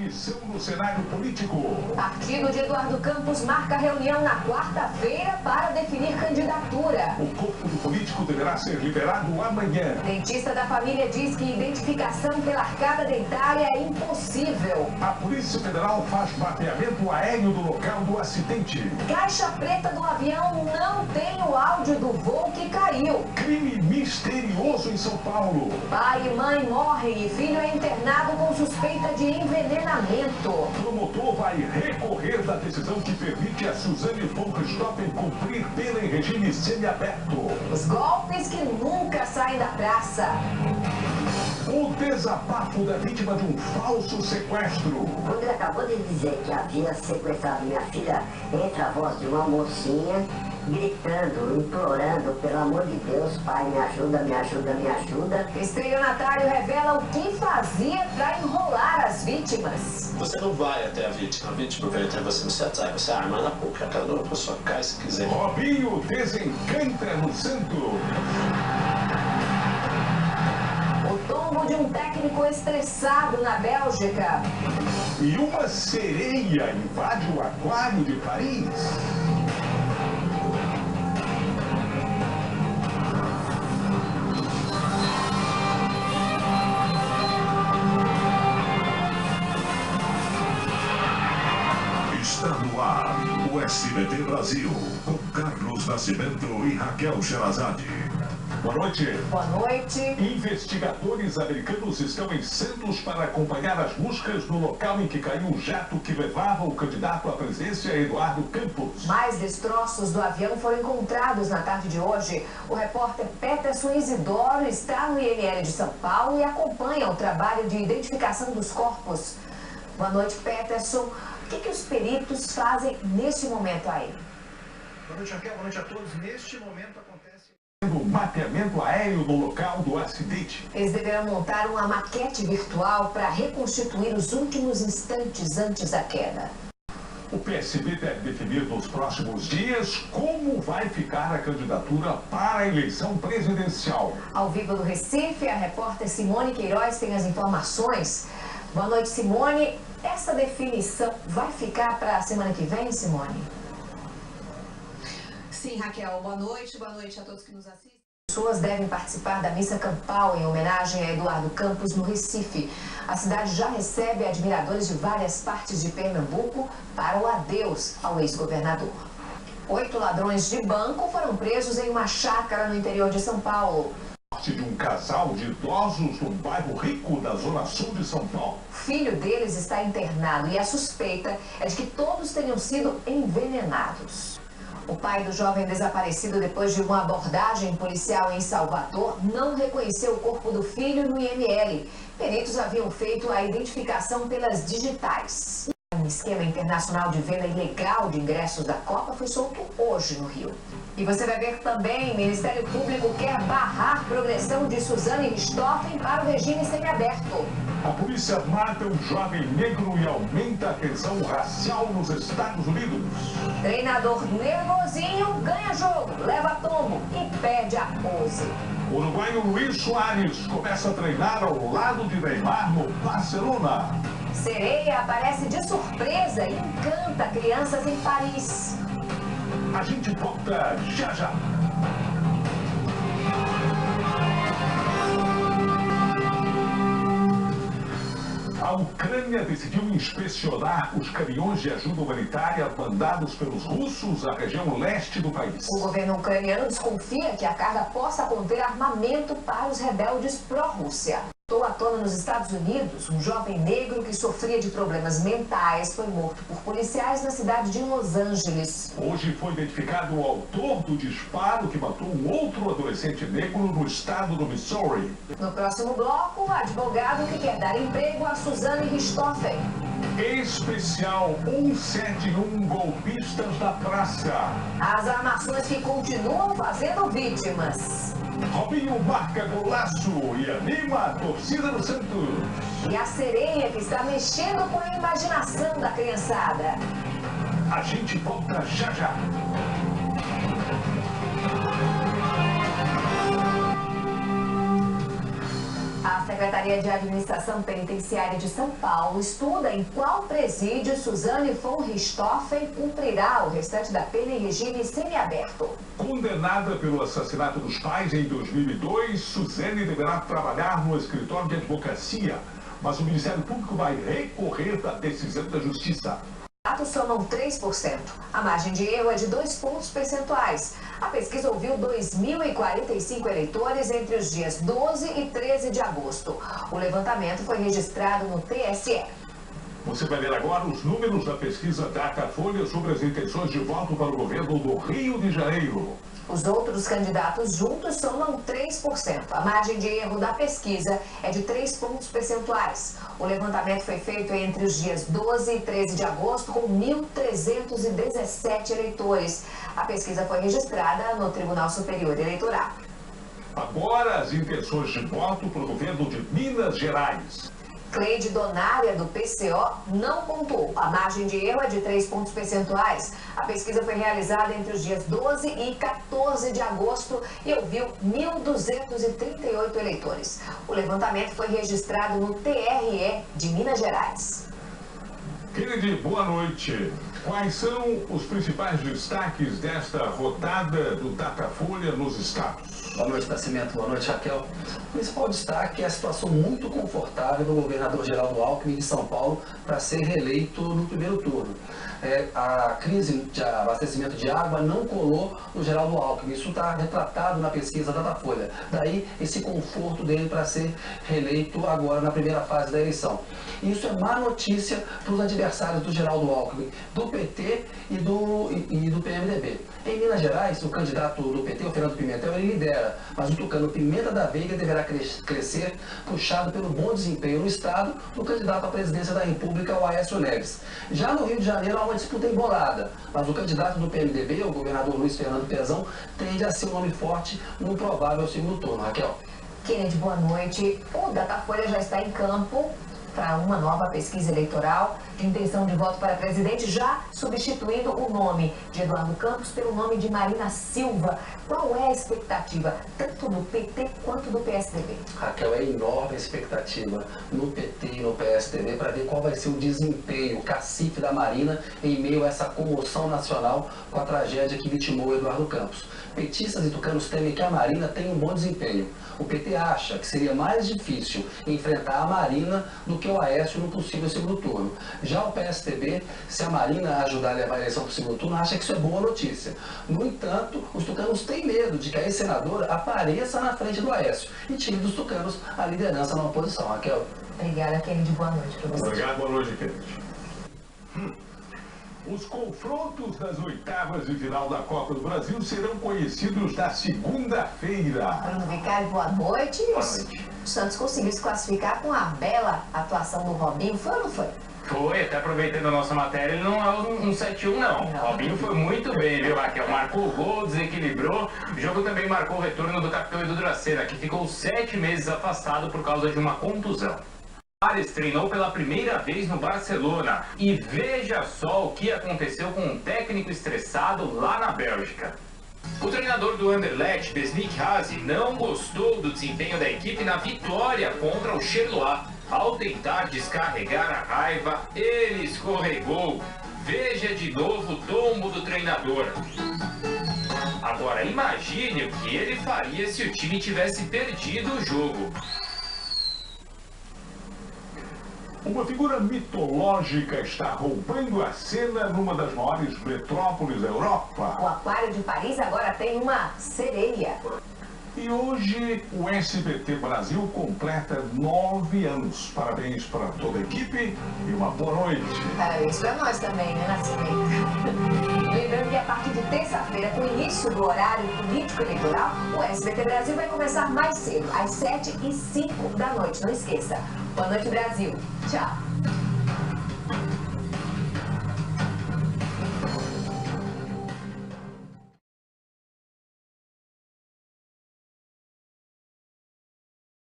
definição no cenário político. O partido de Eduardo Campos marca reunião na quarta-feira para definir candidatura. O corpo do político deverá ser liberado amanhã. Dentista da família diz que identificação pela arcada dentária é impossível. A Polícia Federal faz mapeamento aéreo do local do acidente. Caixa preta do avião não tem o áudio do voo que caiu. Crime misterioso em São Paulo. Pai e mãe morrem e filho é internado com suspeita de envenenamento. O promotor vai recorrer da decisão que permite a Suzane von Richthofen cumprir pena em regime semiaberto. Os golpes que nunca saem da praça. O desabafo da vítima de um falso sequestro. Quando ele acabou de dizer que havia sequestrado minha filha, entra a voz de uma mocinha gritando, implorando, pelo amor de Deus, pai, me ajuda, me ajuda, me ajuda. Estelionatário revela o que fazia para enrolar as vítimas. Você não vai até a vítima veio até você, você atrai, você arma na boca, a cara da outra pessoa cai se quiser. Robinho desencanta no santo. O tombo de um técnico estressado na Bélgica. E uma sereia invade o aquário de Paris. Está no ar o SBT Brasil, com Carlos Nascimento e Raquel Sherazade. Boa noite. Boa noite. Investigadores americanos estão em Santos para acompanhar as buscas no local em que caiu o jato que levava o candidato à presidência, Eduardo Campos. Mais destroços do avião foram encontrados na tarde de hoje. O repórter Peterson Isidoro está no IML de São Paulo e acompanha o trabalho de identificação dos corpos. Boa noite, Peterson. O que os peritos fazem neste momento aí? Boa noite, Raquel. Boa noite a todos. Neste momento acontece O mapeamento aéreo no local do acidente. Eles deverão montar uma maquete virtual para reconstituir os últimos instantes antes da queda. O PSB deve definir nos próximos dias como vai ficar a candidatura para a eleição presidencial. Ao vivo do Recife, a repórter Simone Queiroz tem as informações. Boa noite, Simone. Essa definição vai ficar para a semana que vem, Simone? Sim, Raquel. Boa noite a todos que nos assistem. Pessoas devem participar da missa campal em homenagem a Eduardo Campos no Recife. A cidade já recebe admiradores de várias partes de Pernambuco para o adeus ao ex-governador. 8 ladrões de banco foram presos em uma chácara no interior de São Paulo. De um casal de idosos num bairro rico da zona sul de São Paulo. O filho deles está internado e a suspeita é de que todos tenham sido envenenados. O pai do jovem desaparecido depois de uma abordagem policial em Salvador não reconheceu o corpo do filho no IML. Peritos haviam feito a identificação pelas digitais. Um esquema internacional de venda ilegal de ingressos da Copa foi solto hoje no Rio. E você vai ver também, o Ministério Público quer barrar progressão de Suzane Richthofen para o regime semiaberto. A polícia mata um jovem negro e aumenta a tensão racial nos Estados Unidos. Treinador nervosinho ganha jogo, leva tombo e perde a pose. O uruguaio Luis Soares começa a treinar ao lado de Neymar no Barcelona. Sereia aparece de surpresa e encanta crianças em Paris. A gente volta já já. A Ucrânia decidiu inspecionar os caminhões de ajuda humanitária mandados pelos russos à região leste do país. O governo ucraniano desconfia que a carga possa conter armamento para os rebeldes pró-Rússia. Voltou à tona nos Estados Unidos, um jovem negro que sofria de problemas mentais foi morto por policiais na cidade de Los Angeles. Hoje foi identificado o autor do disparo que matou um outro adolescente negro no estado do Missouri. No próximo bloco, o advogado que quer dar emprego a Suzane Richthofen. Especial 171 golpistas da praça. As armações que continuam fazendo vítimas. Robinho marca golaço e anima a torcida do Santos. E a sereia que está mexendo com a imaginação da criançada. A gente volta já já. A A Secretaria de Administração Penitenciária de São Paulo estuda em qual presídio Suzane von Richthofen cumprirá o restante da pena em regime semiaberto. Condenada pelo assassinato dos pais em 2002, Suzane deverá trabalhar no escritório de advocacia, mas o Ministério Público vai recorrer da decisão da Justiça. Os dados somam 3%. A margem de erro é de 2 pontos percentuais. A pesquisa ouviu 2.045 eleitores entre os dias 12 e 13 de agosto. O levantamento foi registrado no TSE. Você vai ver agora os números da pesquisa Datafolha sobre as intenções de voto para o governo do Rio de Janeiro. Os outros candidatos juntos somam 3%. A margem de erro da pesquisa é de 3 pontos percentuais. O levantamento foi feito entre os dias 12 e 13 de agosto, com 1.317 eleitores. A pesquisa foi registrada no Tribunal Superior Eleitoral. Agora, as intenções de voto para o governo de Minas Gerais. Cleide Donária, do PCO, não pontuou. A margem de erro é de 3 pontos percentuais. A pesquisa foi realizada entre os dias 12 e 14 de agosto e ouviu 1.238 eleitores. O levantamento foi registrado no TRE de Minas Gerais. Kennedy, boa noite. Quais são os principais destaques desta rodada do Datafolha nos estados? Boa noite, Nascimento. Boa noite, Raquel. O principal destaque é a situação muito confortável do governador Geraldo Alckmin de São Paulo para ser reeleito no primeiro turno. A crise de abastecimento de água não colou no Geraldo Alckmin. Isso está retratado na pesquisa Datafolha. Daí esse conforto dele para ser reeleito agora na primeira fase da eleição. Isso é má notícia para os adversários do Geraldo Alckmin, do PT e do PMDB. Em Minas Gerais, o candidato do PT, o Fernando Pimentel, ele lidera, mas o tucano Pimenta da Veiga deverá crescer, puxado pelo bom desempenho no estado do candidato à presidência da República, o Aécio Neves. Já no Rio de Janeiro há uma disputa embolada, mas o candidato do PMDB, o governador Luiz Fernando Pezão, tende a ser um nome forte no provável segundo turno. Raquel. Kennedy, boa noite. O Datafolha já está em campo para uma nova pesquisa eleitoral de intenção de voto para presidente, já substituindo o nome de Eduardo Campos pelo nome de Marina Silva. Qual é a expectativa, tanto do PT quanto do PSDB? Raquel, é enorme a expectativa no PT e no PSDB para ver qual vai ser o desempenho, o cacife da Marina em meio a essa comoção nacional com a tragédia que vitimou o Eduardo Campos. Petistas e tucanos temem que a Marina tenha um bom desempenho. O PT acha que seria mais difícil enfrentar a Marina do que o Aécio no possível segundo turno. Já o PSDB, se a Marina ajudar a levar a eleição para o segundo turno, acha que isso é boa notícia. No entanto, os tucanos têm medo de que a ex-senadora apareça na frente do Aécio e tire dos tucanos a liderança na oposição. Raquel. Obrigada, Kennedy. Boa noite para você. Obrigado, boa noite, Kennedy. Os confrontos das oitavas de final da Copa do Brasil serão conhecidos na segunda-feira. Bruno Vicari, boa noite. Boa noite. O Santos conseguiu se classificar com a bela atuação do Robinho. Foi ou não foi? Foi, até aproveitando a nossa matéria, ele não é um 7-1 não. O Robinho foi muito bem, viu, Raquel? Marcou o gol, desequilibrou. O jogo também marcou o retorno do capitão Edu Dracena, que ficou 7 meses afastado por causa de uma contusão. Ares treinou pela primeira vez no Barcelona e veja só o que aconteceu com um técnico estressado lá na Bélgica. O treinador do Anderlecht, Besnik Hazi, não gostou do desempenho da equipe na vitória contra o Charleroi. Ao tentar descarregar a raiva, ele escorregou. Veja de novo o tombo do treinador. Agora imagine o que ele faria se o time tivesse perdido o jogo. Uma figura mitológica está roubando a cena numa das maiores metrópoles da Europa. O Aquário de Paris agora tem uma sereia. E hoje o SBT Brasil completa 9 anos. Parabéns para toda a equipe e uma boa noite. Parabéns para nós também, né, Nascimento? Lembrando que a partir de terça-feira, com o início do horário político eleitoral, o SBT Brasil vai começar mais cedo, às 7h05 da noite. Não esqueça. Boa noite, Brasil. Tchau.